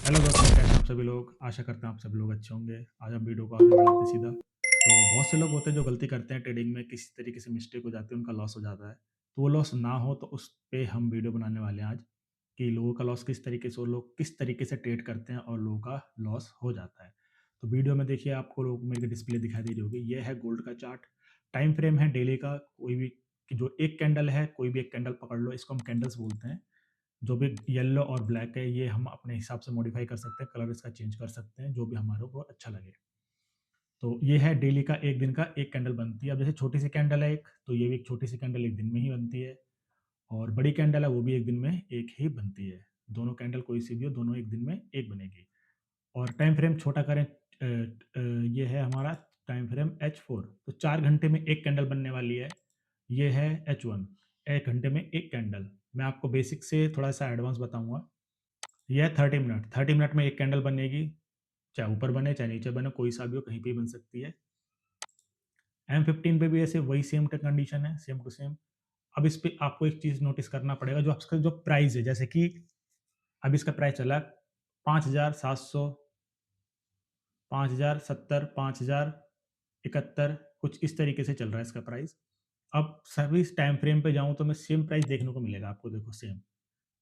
Hello दोस्तों, कैसे हैं आप सभी लोग। आशा करते हैं आप सभी लोग अच्छे होंगे। आज हम वीडियो को आगे बढ़ाते हैं सीधा। तो बहुत से लोग होते हैं जो गलती करते हैं ट्रेडिंग में, किसी तरीके से मिस्टेक हो जाती है, उनका लॉस हो जाता है। तो वो लॉस ना हो तो उस पे हम वीडियो बनाने वाले हैं आज, कि लोगों का लॉस किस तरीके से, वो लोग किस तरीके से ट्रेड करते हैं और लोगों का लॉस हो जाता है। तो वीडियो में देखिए, आपको लोग मेरी डिस्प्ले दिखाई दे रही होगी। ये है गोल्ड का चार्ट। टाइम फ्रेम है डेली का। कोई भी कि जो एक कैंडल है, कोई भी एक कैंडल पकड़ लो, इसको हम कैंडल्स बोलते हैं। जो भी येलो और ब्लैक है, ये हम अपने हिसाब से मॉडिफाई कर सकते हैं, कलर इसका चेंज कर सकते हैं, जो भी हमारे को अच्छा लगे। तो ये है डेली का, एक दिन का एक कैंडल बनती है। अब जैसे छोटी सी कैंडल है एक, तो ये भी एक छोटी सी कैंडल एक दिन में ही बनती है, और बड़ी कैंडल है वो भी एक दिन में एक ही बनती है। दोनों कैंडल कोई सी भी हो, दोनों एक दिन में एक बनेगी। और टाइम फ्रेम छोटा करें, ये है हमारा टाइम फ्रेम H4, तो 4 घंटे में एक कैंडल बनने वाली है। ये है H1, 1 घंटे में एक कैंडल। मैं आपको बेसिक से थोड़ा-सा एडवांस बताऊँगा। ये है 30 मिनट, 30 मिनट में एक कैंडल बनेगी, चाहे ऊपर बने, चाहे नीचे बने, कोई सा भी हो, कहीं पे भी बन सकती है। M15 पे भी ऐसे वही सेम ट कंडीशन है, सेम टू सेम। अब इस पे आपको एक चीज़ नोटिस करना पड़ेगा, जो आपका जो प्राइस है, जैसे कि अब इसका प्राइस चला 5,700, 5,070, 5,071, कुछ इस तरीके से चल रहा है इसका प्राइस। अब सभी टाइम फ्रेम पे जाऊँ तो मैं सेम प्राइस देखने को मिलेगा आपको, देखो सेम।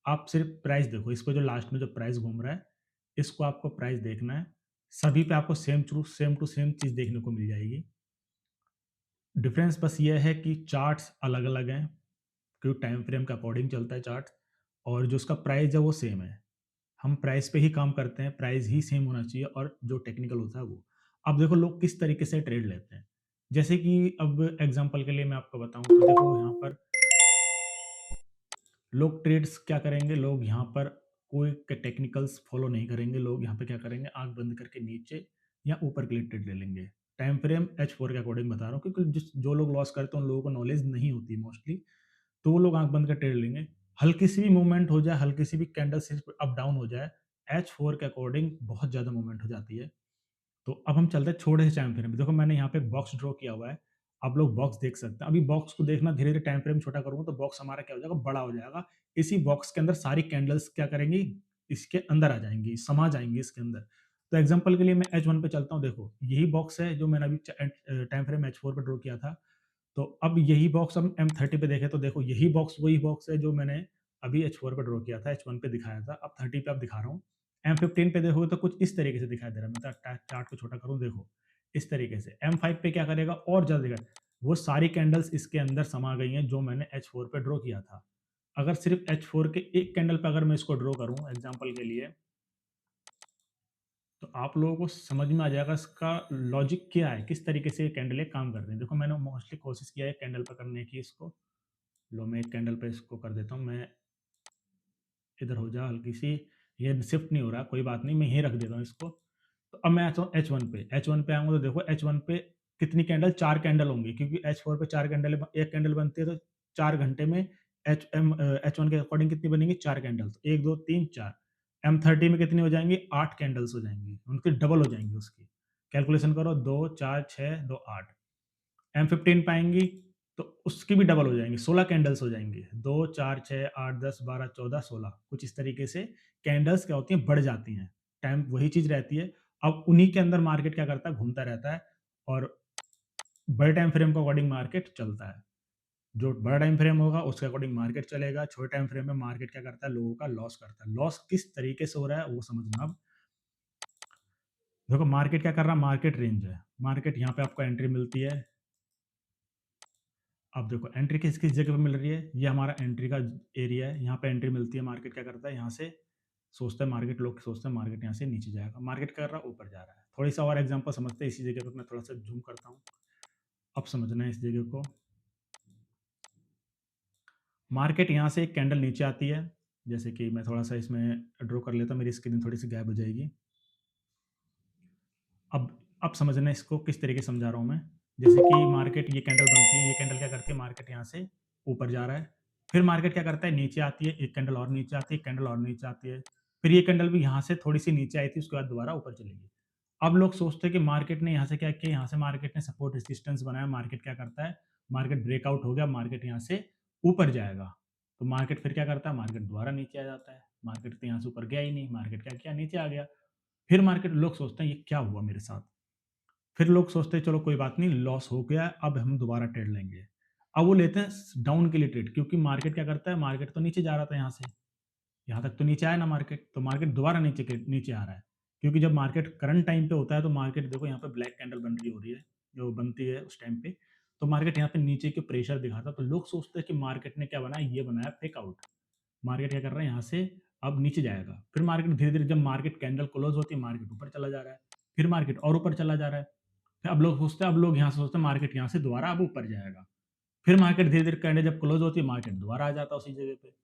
आप सिर्फ़ प्राइस देखो, इस पे जो लास्ट में जो प्राइस घूम रहा है, इसको आपको प्राइस देखना है। सभी पे आपको सेम टू सेम चीज़ देखने को मिल जाएगी। डिफ़रेंस बस ये है कि चार्ट्स अलग-अलग हैं, क्योंकि टाइम फ्रेम के अकॉर्डिंग चलता है चार्ट, और जो उसका प्राइस है वो सेम है। हम प्राइस पे ही काम करते हैं, प्राइस ही सेम होना चाहिए, और जो टेक्निकल होता है वो। अब देखो लोग किस तरीके से ट्रेड लेते हैं। जैसे कि अब एग्ज़ाम्पल के लिए मैं आपको बताऊँ, तो देखो यहाँ पर लोग ट्रेड्स क्या करेंगे, लोग यहाँ पर कोई टेक्निकल्स फॉलो नहीं करेंगे। लोग यहाँ पे क्या करेंगे, आँख बंद करके नीचे या ऊपर के लिए ट्रेड ले लेंगे। टाइम फ्रेम H4 के अकॉर्डिंग बता रहा हूँ, क्योंकि जो लोग लॉस करते हैं उन लोगों को नॉलेज नहीं होती मोस्टली। तो वो लोग आँख बंद कर ट्रेड लेंगे। हल्की सी भी मूवमेंट हो जाए, हल्की सी भी कैंडल सिर्फ अप डाउन हो जाए, H4 के अकॉर्डिंग बहुत ज़्यादा मूवमेंट हो जाती है। तो अब हम चलते हैं छोटे से टाइम फ्रेम पे। देखो मैंने यहाँ पे एक बॉक्स ड्रॉ किया हुआ है। आप लोग बॉक्स देख सकते हैं। अभी बॉक्स को देखना, धीरे-धीरे टाइम फ्रेम छोटा करूँगा तो बॉक्स हमारा क्या हो जाएगा, बड़ा हो जाएगा। इसी बॉक्स के अंदर सारी कैंडल्स क्या करेंगी, इसके अंदर आ जाएँगी, समा जाएँगी इसके अंदर। तो एग्ज़ाम्पल के लिए मैं H1 पे चलता हूँ, देखो यही बॉक्स है जो मैंने अभी टाइम फ्रेम H4 पे ड्रॉ किया था। तो अब यही बॉक्स हम M30 पे देखें तो देखो यही बॉक्स वही बॉक्स है जो मैंने अभी H4 पे ड्रॉ किया था, H1 पे दिखाया था, अब 30 पे अब दिखा रहा हूँ। M15 पे देखोगे तो कुछ इस तरीके से दिखाई दे रहा है। मैं चार्ट को छोटा करूँ, देखो इस तरीके से। M5 पे क्या करेगा, और ज़्यादा दिखाएगा। वो सारी कैंडल्स इसके अंदर समा गई हैं जो मैंने H4 पे ड्रॉ किया था। अगर सिर्फ़ H4 के एक कैंडल पे अगर मैं इसको ड्रॉ करूँ एग्ज़ाम्पल के लिए, तो आप लोगों को समझ में आ जाएगा इसका लॉजिक क्या है, किस तरीके से ये कैंडलें काम कर रही हैं। देखो मैंने मोस्टली कोशिश किया है कैंडल पे करने की इसको। लो मैं एक कैंडल पे इसको कर देता हूँ। मैं इधर हो जा हल्की सी, ये शिफ्ट नहीं हो रहा, कोई बात नहीं, मैं यहीं रख देता हूँ इसको। तो अब मैं आता हूँ H1 पे। H1 पे आऊँगा तो देखो H1 पे कितनी कैंडल, 4 कैंडल होंगी, क्योंकि H4 पे 4 कैंडल, 1 कैंडल बनती है, तो 4 घंटे में H1 के अकॉर्डिंग कितनी बनेंगी, 4 कैंडल। तो 1, 2, 3, 4। M30 में कितनी हो जाएँगी, 8 कैंडल्स हो जाएँगी, उनकी डबल हो जाएँगी उसकी। कैलकुलेशन करो, 2, 4, 6, 2, 8। M15 पे आएँगी, तो उसकी भी डबल हो जाएँगी, 16 कैंडल्स हो जाएँगी। 2, 4, 6, 8, 10, 12, 14, 16, कुछ इस तरीके से कैंडल्स क्या होती हैं, बढ़ जाती हैं। टाइम वही चीज़ रहती है। अब उन्हीं के अंदर मार्केट क्या करता है, घूमता रहता है, और बड़े टाइम फ्रेम के अकॉर्डिंग मार्केट चलता है। जो बड़ा टाइम फ्रेम होगा उसके अकॉर्डिंग मार्केट चलेगा, छोटे टाइम फ्रेम में मार्केट क्या करता है, लोगों का लॉस करता है। लॉस किस तरीके से हो रहा है वो समझना अब। देखो मार्केट क्या कर रहा है, मार्केट रेंज है। मार्केट यहाँ पे आपको एंट्री मिलती है। अब देखो एंट्री किस-किस जगह पे मिल रही है, ये हमारा एंट्री का एरिया है, यहाँ पे एंट्री मिलती है। मार्केट क्या करता है, यहाँ से सोचते हैं मार्केट, लोग सोचते हैं मार्केट यहाँ से नीचे जाएगा, मार्केट क्या कर रहा है, ऊपर जा रहा है। थोड़ी-सा और एग्ज़ाम्पल समझते हैं, इसी जगह पे मैं थोड़ा-सा ज़ूम करता हूँ, अब समझना है इस जगह को। मार्केट यहाँ से एक कैंडल नीचे आती है, जैसे कि मैं थोड़ा-सा इसमें ड्रॉ कर लेता हूँ, मेरी स्क्रीन थोड़ी-सी गायब हो जाएगी। अब समझना है इसको, किस तरीके से समझा रहा हूँ मैं। जैसे कि मार्केट ये कैंडल बनती है, ये कैंडल क्या करती है, मार्केट यहाँ से ऊपर जा रहा है। फिर मार्केट क्या करता है, नीचे आती है, एक कैंडल और नीचे आती है, एक कैंडल और नीचे आती है। फिर ये कैंडल भी यहाँ से थोड़ी-सी नीचे आई थी, उसके बाद दोबारा ऊपर चली गई। अब लोग सोचते हैं कि मार्केट ने यहाँ से क्या किया, यहाँ से मार्केट ने सपोर्ट रेजिस्टेंस बनाया, मार्केट क्या करता है, मार्केट ब्रेकआउट हो गया, मार्केट यहाँ से ऊपर जाएगा। तो मार्केट फिर क्या करता है, मार्केट दोबारा नीचे आ जाता है। मार्केट तो यहाँ से ऊपर गया ही नहीं, मार्केट क्या किया, नीचे आ गया। फिर मार्केट लोग सोचते हैं ये क्या हुआ मेरे साथ? फिर लोग सोचते हैं चलो कोई बात नहीं, लॉस हो गया, अब हम दोबारा ट्रेड लेंगे। अब वो लेते हैं डाउन के लिए ट्रेड, क्योंकि मार्केट क्या करता है, मार्केट तो नीचे जा रहा था यहाँ से, यहाँ तक तो नीचे आया ना मार्केट, तो मार्केट दोबारा नीचे आ रहा है। क्योंकि जब मार्केट करंट टाइम पे होता है तो मार्केट देखो यहाँ पे ब्लैक कैंडल बन रही हो रही है, जो बनती है उस टाइम पे, तो मार्केट यहाँ पे नीचे के प्रेशर दिखाता है, तो लोग सोचते हैं कि मार्केट ने क्या बनाया, ये बनाया फेक आउट। मार्केट क्या कर रहा है, यहाँ से अब नीचे जाएगा। फिर मार्केट धीरे-धीरे, जब मार्केट कैंडल क्लोज़ होती है, मार्केट ऊपर चला जा रहा है। फिर मार्केट और ऊपर चला जा रहा है। फिर अब लोग सोचते हैं, अब लोग यहाँ से सोचते हैं मार्केट यहाँ से दोबारा अब ऊपर जाएगा। फिर मार्केट धीरे-धीरे, कैंडल जब क्लोज़ होती है, मार्केट दोबारा आ जाता है उसी जगह पे।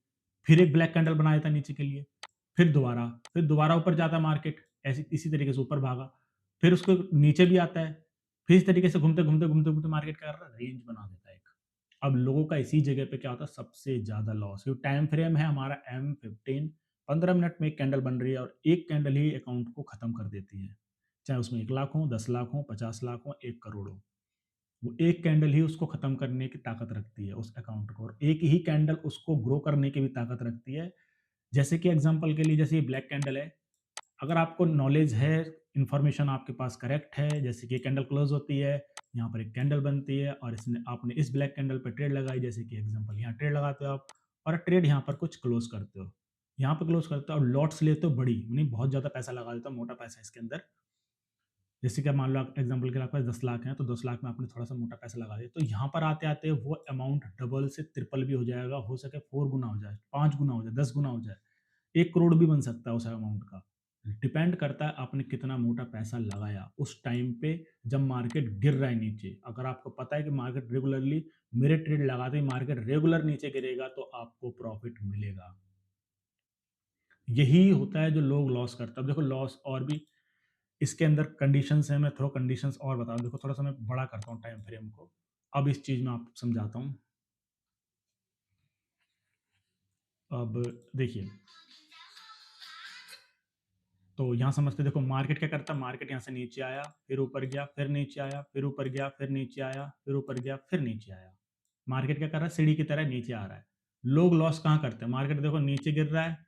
फिर एक ब्लैक कैंडल बना देता है नीचे के लिए। फिर दोबारा ऊपर जाता है मार्केट, ऐसे इसी तरीके से ऊपर भागा। फिर उसको नीचे भी आता है। फिर इस तरीके से घूमते-घूमते मार्केट क्या कर रहा है, रेंज बना देता है एक। अब लोगों का इसी जगह पे क्या होता है, सबसे ज़्यादा लॉस। जो टाइम फ्रेम है हमारा M15, 15 मिनट में एक कैंडल बन रही है और एक कैंडल ही अकाउंट को खत्म कर देती है। चाहे उसमें 1 लाख हो, 10 लाख हो, 50 लाख हो, 1 करोड़ हो। वो एक कैंडल ही उसको खत्म करने की ताकत रखती है उस अकाउंट को, और एक ही कैंडल उसको ग्रो करने की भी ताकत रखती है। जैसे कि एग्ज़ाम्पल के लिए, जैसे ये ब्लैक कैंडल है, अगर आपको नॉलेज है, इन्फॉर्मेशन आपके पास करेक्ट है, जैसे कि ये कैंडल क्लोज़ होती है, यहाँ पर एक कैंडल बनती है और इसने आपने इस ब्लैक कैंडल पे ट्रेड लगाई, जैसे कि एग्ज़ाम्पल यहाँ ट्रेड लगाते हो आप, और ट्रेड यहाँ पर कुछ क्लोज़ करते हो। यहाँ पे क्लोज़ करते हो और लॉट्स लेते हो बड़ी, नहीं बहुत ज़्यादा पैसा लगा देते हो, मोटा पैसा है इसके अंदर। जैसे कि अब मान लो आप एग्ज़ाम्पल के लिए आपके पास 10 लाख हैं, तो 10 लाख में आपने थोड़ा-सा मोटा पैसा लगा दिया, तो यहाँ पर आते-आते वो अमाउंट डबल से ट्रिपल भी हो जाएगा, हो सके 4 गुना हो जाए, 5 गुना हो जाए, 10 गुना हो जाए, 1 करोड़ भी बन सकता है उस अमाउंट का। डिपेंड करता है आपने कितना मोटा पैसा लगाया उस टाइम पे, जब मार्केट गिर रहा है नीचे। अगर आपको पता है कि मार्केट रेगुलरली, मेरे ट्रेड लगाते ही मार्केट रेगुलर नीचे गिरेगा, तो आपको प्रॉफ़िट मिलेगा। यही होता है जो लोग लॉस करते हैं। अब देखो लॉस और भी इसके अंदर कंडीशंस हैं, मैं थोड़ा कंडीशंस और बता दूँ। देखो थोड़ा-सा मैं बड़ा करता हूँ टाइम फ्रेम को, अब इस चीज़ में आपको समझाता हूँ। अब देखिए, तो यहाँ समझते हैं, देखो मार्केट क्या करता है, मार्केट यहाँ से नीचे आया, फिर ऊपर गया, फिर नीचे आया, फिर ऊपर गया, फिर नीचे आया, फिर ऊपर गया, फिर नीचे आया। मार्केट क्या कर रहा है, सीढ़ी की तरह नीचे आ रहा है। लोग लॉस कहाँ करते हैं, मार्केट देखो नीचे गिर रहा है,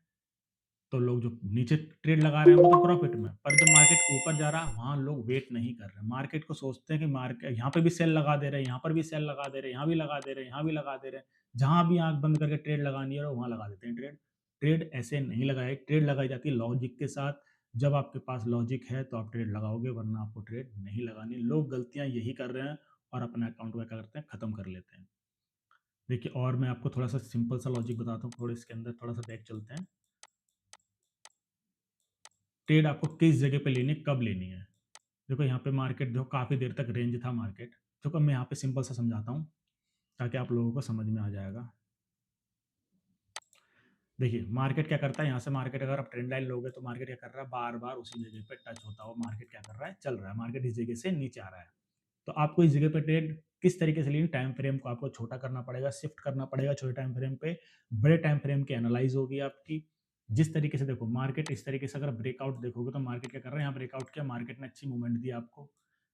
तो लोग जो नीचे ट्रेड लगा रहे हैं वो तो प्रॉफिट में, पर जब मार्केट ऊपर जा रहा है वहाँ लोग वेट नहीं कर रहे। मार्केट को सोचते हैं कि मार्केट यहाँ पे भी सेल लगा दे रहे हैं, यहाँ पर भी सेल लगा दे रहे हैं, यहाँ भी लगा दे रहे हैं, यहाँ भी लगा दे रहे हैं। जहाँ भी आँख बंद करके ट्रेड लगानी है वहाँ लगा देते हैं ट्रेड। ट्रेड ऐसे नहीं लगाए, ट्रेड लगाई जाती है लॉजिक के साथ। जब आपके पास लॉजिक है तो आप ट्रेड लगाओगे, वरना आपको ट्रेड नहीं लगानी। लोग गलतियाँ यही कर रहे हैं और अपने अकाउंट को क्या करते हैं, खत्म कर लेते हैं। देखिए, और मैं आपको थोड़ा सा सिंपल सा लॉजिक बताता हूँ, थोड़ा इसके अंदर थोड़ा सा बैक चलते हैं। ट्रेड आपको किस जगह पे लेनी है, कब लेनी है। देखो यहाँ पे मार्केट देखो काफ़ी देर तक रेंज था मार्केट। देखो मैं यहाँ पे सिंपल सा समझाता हूँ, ताकि आप लोगों को समझ में आ जाएगा। देखिए मार्केट क्या करता है, यहाँ से मार्केट अगर आप ट्रेंड लाइन लोगे तो मार्केट क्या कर रहा है, बार-बार उसी जगह पे टच होता हुआ मार्केट क्या कर रहा है, चल रहा है। मार्केट इस जगह से नीचे आ रहा है। तो आपको इस जगह पे ट्रेड किस तरीके से लेनी, टाइम फ्रेम को आपको छोटा करना पड़ेगा, शिफ्ट करना पड़ेगा छोटे टाइम फ्रेम पे। बड़े टाइम फ्रेम की एनालाइज़ होगी आपकी। जिस तरीके से देखो मार्केट इस तरीके से अगर ब्रेकआउट देखोगे तो मार्केट क्या कर रहा है, यहाँ ब्रेकआउट किया, मार्केट ने अच्छी मूवमेंट दी आपको।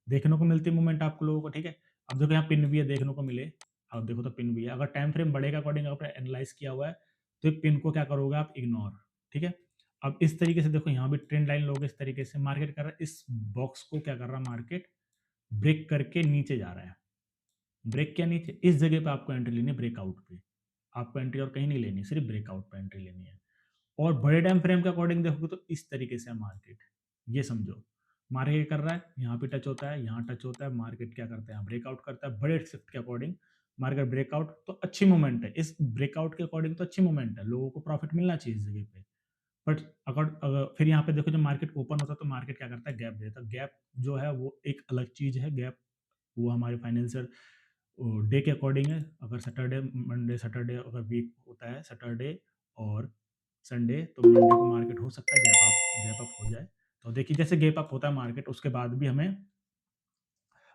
देखने को मिलती है मूवमेंट आप लोगों को, ठीक है। अब देखो यहाँ पिन भी है, देखने को मिले। अब देखो तो पिन भी है। अगर टाइम फ्रेम बड़े के अकॉर्डिंग आपने एनालाइज़ किया हुआ है, तो एक पिन को क्या करोगे आप, इग्नोर, ठीक है। अब इस तरीके से देखो यहाँ भी ट्रेंड लाइन लोगे, इस तरीके से मार्केट कर रहा है, इस बॉक्स को क्या कर रहा है, मार्केट ब्रेक करके नीचे जा रहा है। ब्रेक क्या नीचे, इस जगह पे आपको एंट्री लेनी है, ब्रेकआउट पे। आपको एंट्री और कहीं नहीं लेनी, सिर्फ ब्रेकआउट पे एंट्री लेनी है। और बड़े टाइम फ्रेम के अकॉर्डिंग देखोगे तो इस तरीके से है मार्केट। ये समझो, मार्केट कर रहा है, यहाँ पे टच होता है, यहाँ टच होता है, मार्केट क्या करता है, यहाँ ब्रेकआउट करता है। बड़े शिफ्ट के अकॉर्डिंग मार्केट ब्रेकआउट, तो अच्छी मूवमेंट है। इस ब्रेकआउट के अकॉर्डिंग तो अच्छी मूवमेंट है, लोगों को प्रॉफिट मिलना चाहिए इस जगह पे। बट अगर फिर यहाँ पे देखो जब मार्केट ओपन होता है तो मार्केट क्या करता है, गैप देता है। गैप जो है वो एक अलग चीज़ है। गैप वो हमारे फाइनेंशियल डे के अकॉर्डिंग है। अगर सैटरडे, मंडे, सैटरडे अगर वीक होता है, सैटरडे और संडे, तो मंडे को मार्केट हो सकता है गैप अप हो जाए। तो देखिए जैसे गैप अप होता है मार्केट, उसके बाद भी हमें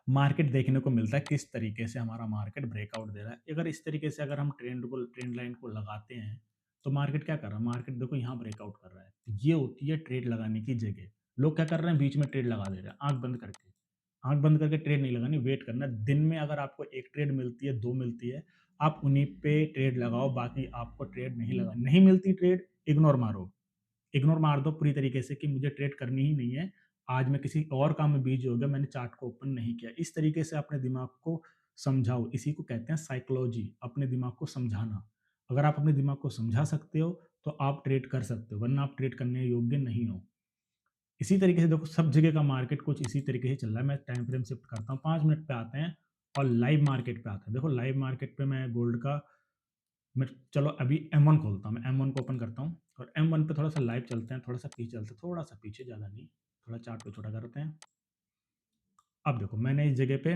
मार्केट देखने को मिलता है किस तरीके से हमारा मार्केट ब्रेकआउट दे रहा है। अगर इस तरीके से अगर हम ट्रेंड लाइन को लगाते हैं, तो मार्केट क्या कर रहा है, मार्केट देखो यहाँ ब्रेकआउट कर रहा है। तो ये होती है ट्रेड लगाने की जगह। लोग क्या कर रहे हैं, बीच में ट्रेड लगा दे रहे हैं, आँख बंद करके। आँख बंद करके ट्रेड नहीं लगानी, वेट करना है। दिन में अगर आपको 1 ट्रेड मिलती है, 2 मिलती है, आप उन्हीं पे ट्रेड लगाओ, बाकी आपको ट्रेड नहीं मिलती ट्रेड, इग्नोर मारो। इग्नोर मार दो पूरी तरीके से कि मुझे ट्रेड करनी ही नहीं है। आज मैं किसी और काम में बिज़ी हो गया, मैंने चार्ट को ओपन नहीं किया। इस तरीके से अपने दिमाग को समझाओ, इसी को कहते हैं साइकोलॉजी, अपने दिमाग को समझाना। अगर आप अपने दिमाग को समझा सकते हो, तो आप ट्रेड कर सकते हो, वरना आप ट्रेड करने योग्य नहीं हो। इसी तरीके से देखो सब जगह का मार्केट कुछ इसी तरीके से चल रहा है। मैं टाइम फ्रेम शिफ्ट करता हूँ, 5 मिनट पे आते हैं और लाइव मार्केट पे आते हैं। देखो लाइव मार्केट पे मैं गोल्ड का मैं चलो अभी M1 खोलता हूँ, मैं M1 को ओपन करता हूँ और M1 पे थोड़ा-सा लाइव चलते हैं, थोड़ा-सा पीछे चलते हैं, थोड़ा-सा पीछे, ज़्यादा नहीं। थोड़ा चार्ट को छोटा करते हैं। अब देखो मैंने इस जगह पे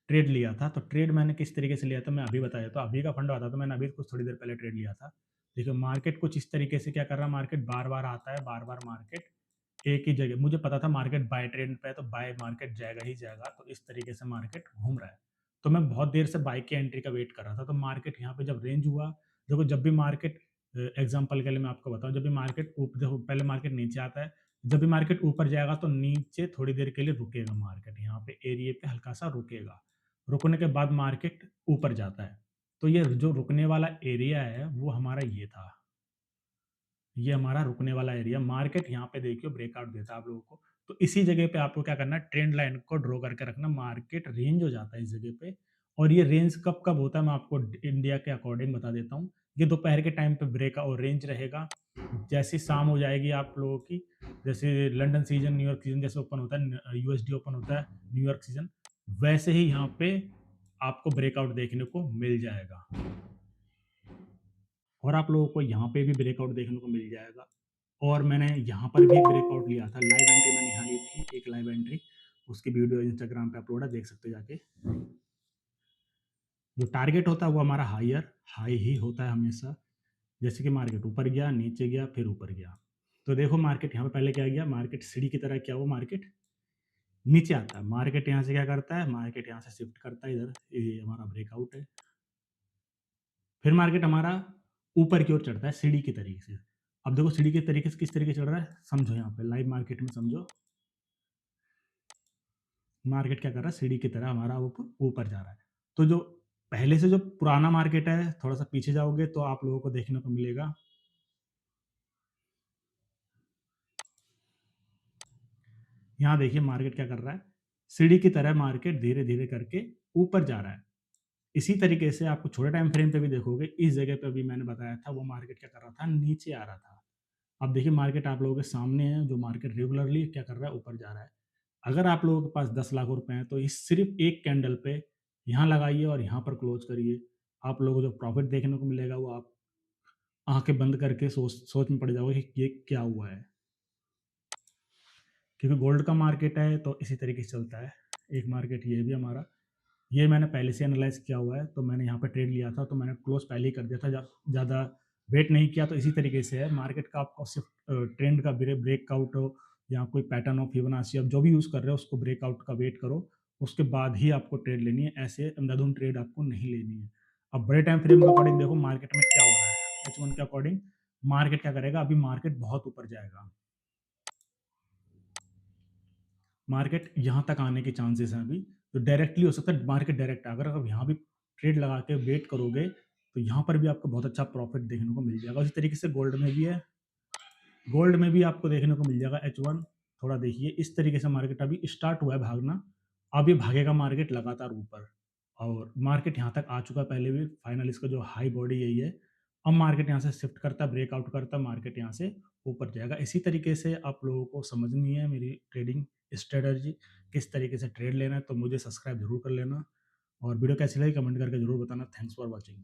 ट्रेड लिया था, तो ट्रेड मैंने किस तरीके से लिया था मैं अभी बता देता हूँ। अभी का फंडा आता तो मैंने अभी कुछ थोड़ी देर पहले ट्रेड लिया था। देखिए मार्केट कुछ इस तरीके से क्या कर रहा है, मार्केट बार-बार आता है, बार-बार मार्केट एक ही जगह, मुझे पता था मार्केट बाय ट्रेंड पे है तो बाय मार्केट जाएगा ही जाएगा, तो इस तरीके से मार्केट घूम रहा है। तो मैं बहुत देर से बाय की एंट्री का वेट कर रहा था, तो मार्केट यहाँ पे जब रेंज हुआ, देखो जब भी मार्केट एग्ज़ाम्पल के लिए मैं आपको बताऊँ, जब भी मार्केट देखो पहले मार्केट नीचे आता है, जब भी मार्केट ऊपर जाएगा तो नीचे थोड़ी देर के लिए रुकेगा मार्केट, यहाँ पे एरिये पे हल्का-सा रुकेगा। रुकने के बाद मार्केट ऊपर जाता है। तो ये जो रुकने वाला एरिया है, वो हमारा ये था। ये हमारा रुकने वाला एरिया, मार्केट यहाँ पे देखिए ब्रेकआउट देता है आप लोगों को। तो इसी जगह पे आपको क्या करना है, ट्रेंड लाइन को ड्रॉ करके रखना, मार्केट रेंज हो जाता है इस जगह पे। और ये रेंज कब-कब होता है मैं आपको इंडिया के अकॉर्डिंग बता देता हूँ। ये दोपहर के टाइम पे ब्रेक और रेंज रहेगा। जैसे ही शाम हो जाएगी आप लोगों की, जैसे लंदन सीज़न, न्यूयॉर्क सीज़न जैसे ओपन होता है, यूएसडी ओपन होता है, न्यूयॉर्क सीज़न, वैसे ही यहाँ पे आपको ब्रेकआउट देखने को मिल जाएगा। और आप लोगों को यहाँ पे भी ब्रेकआउट देखने को मिल जाएगा। और मैंने यहाँ पर भी एक ब्रेकआउट लिया था, लाइव एंट्री मैंने यहाँ ली थी, एक लाइव एंट्री, उसकी वीडियो इंस्टाग्राम पे अपलोड है, देख सकते हो जाके। जो टारगेट होता है वो हमारा हाई ही होता है हमेशा। जैसे कि मार्केट ऊपर गया, नीचे गया, फिर ऊपर गया। तो देखो मार्केट यहाँ पे पहले क्या गया, मार्केट सीढ़ी की तरह क्या हुआ, मार्केट नीचे आता है। मार्केट यहाँ से क्या करता है, मार्केट यहाँ से शिफ्ट करता है इधर, ये हमारा ब्रेकआउट है। फिर मार्केट हमारा ऊपर की ओर चढ़ता है सीढ़ी की तरीके से। अब देखो सीढ़ी के तरीके से किस तरीके से चढ़ रहा है, समझो यहाँ पे लाइव मार्केट में समझो। मार्केट क्या कर रहा है, सीढ़ी की तरह हमारा ऊपर ऊपर जा रहा है। तो जो पहले से जो पुराना मार्केट है, थोड़ा-सा पीछे जाओगे तो आप लोगों को देखने को मिलेगा। यहाँ देखिए मार्केट क्या कर रहा है, सीढ़ी की तरह मार्केट धीरे-धीरे करके ऊपर जा रहा है। इसी तरीके से आपको छोटे टाइम फ्रेम पे भी देखोगे, इस जगह पे भी मैंने बताया था वो मार्केट क्या कर रहा था, नीचे आ रहा था। अब देखिए मार्केट आप लोगों के सामने है, जो मार्केट रेगुलरली क्या कर रहा है, ऊपर जा रहा है। अगर आप लोगों के पास 10 लाख रुपए हैं, तो इस सिर्फ़ एक कैंडल पे यहाँ लगाइए और यहाँ पर क्लोज़ करिए। आप लोगों को जो प्रॉफ़िट देखने को मिलेगा, वो आप आँखें बंद करके सोच सोच में पड़ जाओगे कि ये क्या हुआ है। क्योंकि गोल्ड का मार्केट है, तो इसी तरीके से चलता है। एक मार्केट ये भी हमारा, ये मैंने पहले से एनालाइज़ किया हुआ है, तो मैंने यहाँ पे ट्रेड लिया था, तो मैंने क्लोज़ पहले ही कर दिया था, ज़्यादा वेट नहीं किया। तो इसी तरीके से है मार्केट का, आपको सिर्फ़ ट्रेंड का ब्रेकआउट हो या कोई पैटर्न हो, फिबोनाची, आप जो भी यूज़ कर रहे हो उसको ब्रेकआउट का वेट करो, उसके बाद ही आपको ट्रेड लेनी है, ऐसे अंधाधुंध ट्रेड आपको नहीं लेनी है। अब बड़े टाइम फ्रेम के अकॉर्डिंग देखो मार्केट में क्या हो रहा है, H1 के अकॉर्डिंग मार्केट क्या करेगा, अभी मार्केट बहुत ऊपर जाएगा। मार्केट यहाँ तक आने के चांसेस हैं अभी, तो डायरेक्टली हो सकता है मार्केट डायरेक्ट, अगर आप यहाँ भी ट्रेड लगा के वेट करोगे, तो यहाँ पर भी आपको बहुत अच्छा प्रॉफिट देखने को मिल जाएगा। उसी तरीके से गोल्ड में भी है, गोल्ड में भी आपको देखने को मिल जाएगा H1। थोड़ा देखिए इस तरीके से मार्केट अभी स्टार्ट हुआ है भागना, अब ये भागेगा मार्केट लगातार ऊपर, और मार्केट यहाँ तक आ चुका है पहले भी, फाइनल इसका जो हाई बॉडी यही है। अब मार्केट यहाँ से शिफ्ट करता है, ब्रेकआउट करता है, मार्केट यहाँ से ऊपर जाएगा। इसी तरीके से आप लोगों को समझनी है मेरी ट्रेडिंग स्ट्रेटजी, किस तरीके से ट्रेड लेना है, तो मुझे सब्सक्राइब ज़रूर कर लेना और वीडियो कैसी लगी कमेंट करके ज़रूर बताना। Thanks for watching.